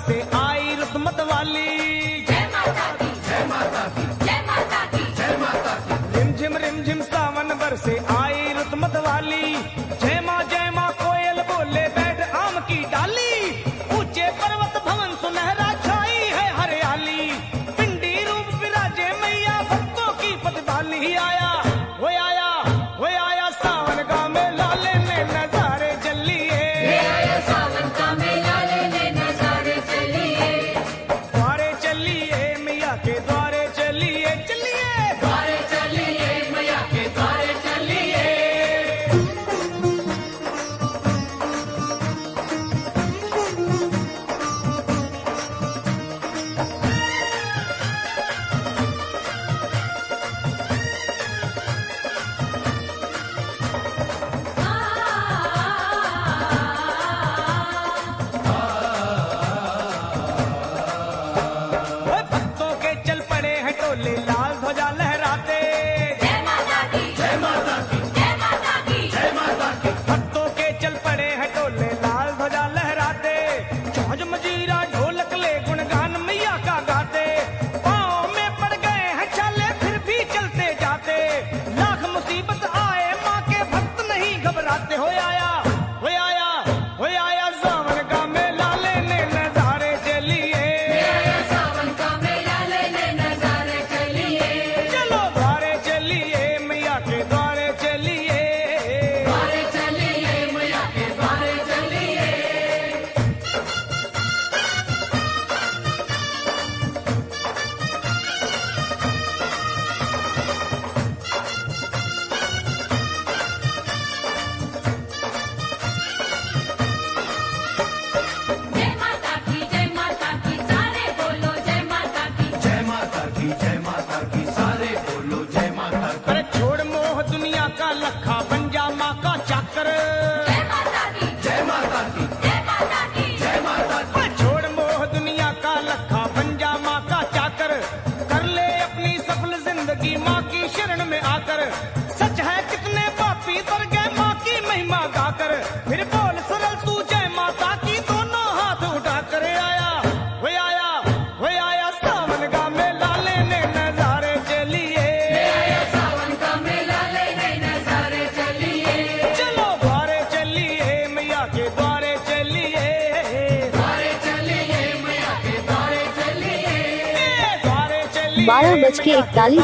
से आई रुतमत वाली, जय माता दी, जय माता दी, जय माता दी, जय माता दी। रिम झिम सावन बरसे आई रुतमत वाली, जय माँ कोयल बोले बैठ आम की डाली। ऊंचे पर्वत भवन सुनहरा छाई है हरियाली, पिंडी रूप विराजे मैया भक्तों की पतवाली। आया वो आया वो आया सावन का मेला लेने नजारे चलिए, सावन का मेला लेने नजारे चलिए, द्वारे चलिए मैया के द्वारे चलिए, चलिए द्वारे चलिए मैया के द्वारे चलिए। भक्तों के चल पड़े हैं टोले लाल ध्वजा लहराते, जय माता दी, जय माता की, जय माता दी, जय माता की। भक्तों के चल पड़े हैं टोले लाल ध्वजा लहराते, छौज मजीरा ढोलक ले गुणगान मैया का गाते। पाँव में पड़ गए हैं छाले फिर भी चलते जाते, लाख मुसीबत आए माँ के भक्त नहीं घबराते। हो आया हो आया हो आया सावन का मेला लेने नजारे चलिए, सावन का मेला लेने नजारे चलिए, चलो द्वारे चलिए मैया के द्वारे चलिए, द्वारे चलिए मैया के द्वारे चलिए। जय माता की सारे बोलो जय माता की, जय माता की, जय माता की, सारे बोलो जय माता की। अरे छोड़ मोह दुनिया का लखा बन जा माँ का चाकर, जय माता दी, जय माता की, जय माता दी, जय माता की। छोड़ मोह दुनिया का लखा बन जा माँ का चाकर, कर ले अपनी सफल जिंदगी माँ की शरण में आकर। सच है कितने पापी तर गए माँ की महिमा गाकर, फिर बोल सरल तू जय माता की दोनों हाथ उठा कर। आया वो आया वो आया सावन का मेला लेने नजारे चलिए, सावन का मेला लेने नजारे चलिए, चलो द्वारे चलिए मैया के द्वारे चलिए, द्वारे चलिए मैया के द्वारे चलिए, द्वारे चलिए 12:41